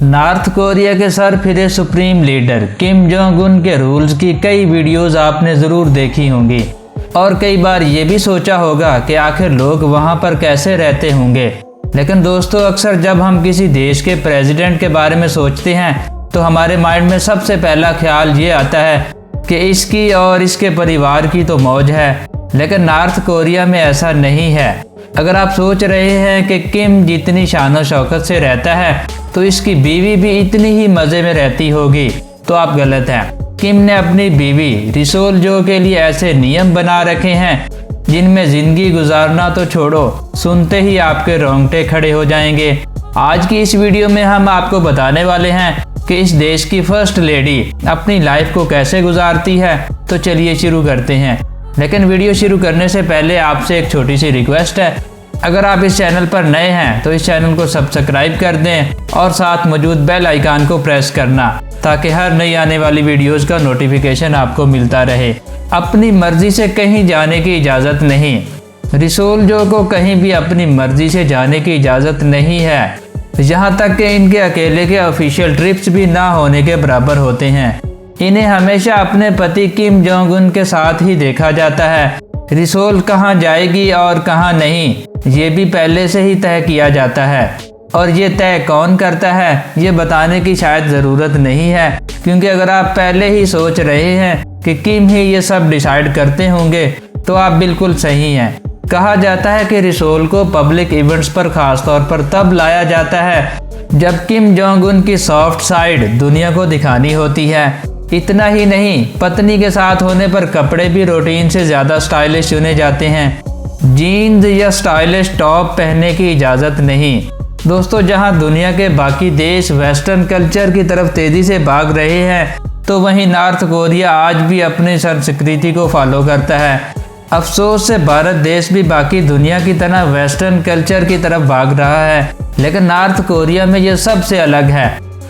North Korea के sir फिरे supreme leader Kim Jong Un के रूल्स की कई वीडियोस आपने ज़रूर देखी होंगी और कई बार ये भी सोचा होगा कि आखिर लोग वहाँ पर कैसे रहते होंगे। लेकिन दोस्तों, अक्सर जब हम किसी देश के प्रेसिडेंट के बारे में सोचते हैं तो हमारे माइंड में सबसे पहला ख्याल ये आता है कि इसकी और इसके परिवार की तो मौज है। लेकिन नॉर्थ कोरिया में ऐसा नहीं है। अगर आप सोच रहे हैं कि किम जितनी शान शौकत से रहता है तो इसकी बीवी भी इतनी ही मज़े में रहती होगी, तो आप गलत हैं। किम ने अपनी बीवी रिसोल जो के लिए ऐसे नियम बना रखे हैं जिनमें ज़िंदगी गुजारना तो छोड़ो, सुनते ही आपके रोंगटे खड़े हो जाएंगे। आज की इस वीडियो में हम आपको बताने वाले हैं कि इस देश की फर्स्ट लेडी अपनी लाइफ को कैसे गुजारती है। तो चलिए शुरू करते हैं। लेकिन वीडियो शुरू करने से पहले आपसे एक छोटी सी रिक्वेस्ट है, अगर आप इस चैनल पर नए हैं तो इस चैनल को सब्सक्राइब कर दें और साथ मौजूद बेल आइकन को प्रेस करना ताकि हर नई आने वाली वीडियोस का नोटिफिकेशन आपको मिलता रहे। अपनी मर्जी से कहीं जाने की इजाज़त नहीं। रिसोल जो को कहीं भी अपनी मर्जी से जाने की इजाज़त नहीं है, यहाँ तक कि इनके अकेले के ऑफिशियल ट्रिप्स भी ना होने के बराबर होते हैं। इन्हें हमेशा अपने पति किम जोंग उन के साथ ही देखा जाता है। रिसोल कहाँ जाएगी और कहाँ नहीं, ये भी पहले से ही तय किया जाता है। और ये तय कौन करता है ये बताने की शायद ज़रूरत नहीं है, क्योंकि अगर आप पहले ही सोच रहे हैं कि किम ही ये सब डिसाइड करते होंगे तो आप बिल्कुल सही हैं। कहा जाता है कि रिसोल को पब्लिक इवेंट्स पर खास तौर पर तब लाया जाता है जब किम जोंग उन की सॉफ्ट साइड दुनिया को दिखानी होती है। इतना ही नहीं, पत्नी के साथ होने पर कपड़े भी रूटीन से ज़्यादा स्टाइलिश चुने जाते हैं। जीन्स या स्टाइलिश टॉप पहनने की इजाज़त नहीं। दोस्तों, जहां दुनिया के बाकी देश वेस्टर्न कल्चर की तरफ तेज़ी से भाग रहे हैं तो वहीं नॉर्थ कोरिया आज भी अपनी संस्कृति को फॉलो करता है। अफसोस से भारत देश भी बाकी दुनिया की तरह वेस्टर्न कल्चर की तरफ भाग रहा है, लेकिन नॉर्थ कोरिया में यह सबसे अलग है।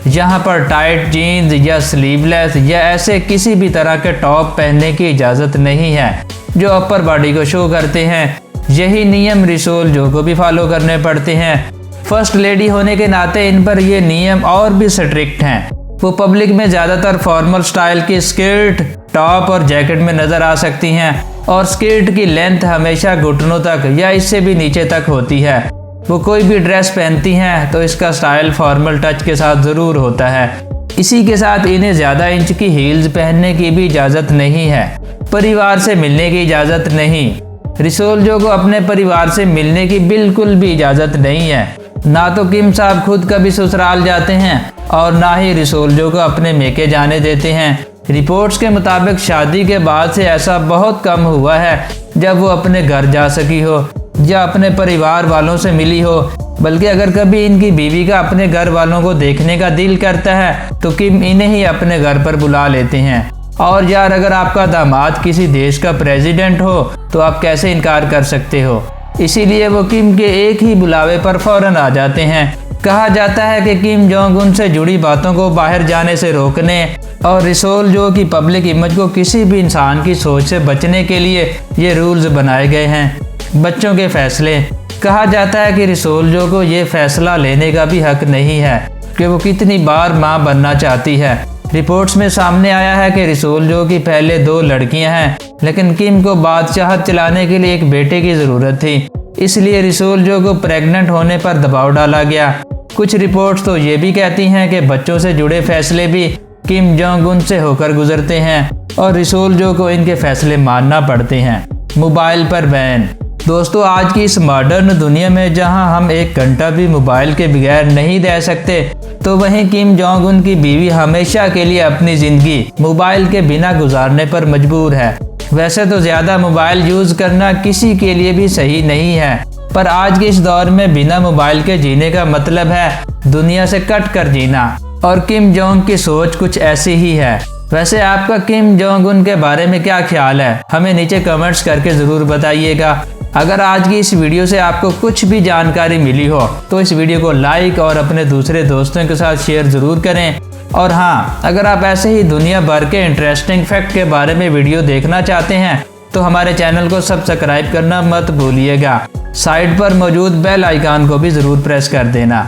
यहाँ पर टाइट जीन्स या स्लीवलेस या ऐसे किसी भी तरह के टॉप पहनने की इजाज़त नहीं है जो अपर बॉडी को शो करते हैं। यही नियम रिसोल जो को भी फॉलो करने पड़ते हैं। फर्स्ट लेडी होने के नाते इन पर ये नियम और भी स्ट्रिक्ट हैं। वो पब्लिक में ज़्यादातर फॉर्मल स्टाइल की स्कर्ट, टॉप और जैकेट में नज़र आ सकती हैं और स्कर्ट की लेंथ हमेशा घुटनों तक या इससे भी नीचे तक होती है। वो कोई भी ड्रेस पहनती हैं तो इसका स्टाइल फॉर्मल टच के साथ ज़रूर होता है। इसी के साथ इन्हें ज़्यादा इंच की हील्स पहनने की भी इजाज़त नहीं है। परिवार से मिलने की इजाज़त नहीं। रिसोल जो को अपने परिवार से मिलने की बिल्कुल भी इजाज़त नहीं है। ना तो किम साहब खुद कभी ससुराल जाते हैं और ना ही रिसोल जो को अपने मेके जाने देते हैं। रिपोर्ट्स के मुताबिक शादी के बाद से ऐसा बहुत कम हुआ है जब वो अपने घर जा सकी हो या अपने परिवार वालों से मिली हो। बल्कि अगर कभी इनकी बीवी का अपने घर वालों को देखने का दिल करता है तो किम इन्हें ही अपने घर पर बुला लेते हैं। और यार, अगर आपका दामाद किसी देश का प्रेसिडेंट हो तो आप कैसे इनकार कर सकते हो। इसीलिए वो किम के एक ही बुलावे पर फौरन आ जाते हैं। कहा जाता है कि किम जोंग उन से जुड़ी बातों को बाहर जाने से रोकने और रिसोल जो की पब्लिक इमेज को किसी भी इंसान की सोच से बचने के लिए ये रूल्स बनाए गए हैं। बच्चों के फैसले। कहा जाता है कि रिसोल जो को ये फैसला लेने का भी हक नहीं है कि वो कितनी बार मां बनना चाहती है। रिपोर्ट्स में सामने आया है कि रिसोल जो की पहले 2 लड़कियां हैं, लेकिन किम को बादशाहत चलाने के लिए एक बेटे की ज़रूरत थी। इसलिए रिसोल जो को प्रेग्नेंट होने पर दबाव डाला गया। कुछ रिपोर्ट्स तो ये भी कहती हैं कि बच्चों से जुड़े फैसले भी किम जोंग उन से होकर गुजरते हैं और रिसोल जो को इनके फैसले मानना पड़ते हैं। मोबाइल पर बैन। दोस्तों, आज की इस मॉडर्न दुनिया में जहां हम 1 घंटा भी मोबाइल के बगैर नहीं रह सकते, तो वहीं किम जोंग उन की बीवी हमेशा के लिए अपनी ज़िंदगी मोबाइल के बिना गुजारने पर मजबूर है। वैसे तो ज़्यादा मोबाइल यूज़ करना किसी के लिए भी सही नहीं है, पर आज के इस दौर में बिना मोबाइल के जीने का मतलब है दुनिया से कट कर जीना। और किम जोंग की सोच कुछ ऐसी ही है। वैसे आपका किम जोंग उन के बारे में क्या ख्याल है, हमें नीचे कमेंट्स करके ज़रूर बताइएगा। अगर आज की इस वीडियो से आपको कुछ भी जानकारी मिली हो तो इस वीडियो को लाइक और अपने दूसरे दोस्तों के साथ शेयर ज़रूर करें। और हाँ, अगर आप ऐसे ही दुनिया भर के इंटरेस्टिंग फैक्ट के बारे में वीडियो देखना चाहते हैं तो हमारे चैनल को सब्सक्राइब करना मत भूलिएगा। साइड पर मौजूद बेल आइकन को भी ज़रूर प्रेस कर देना।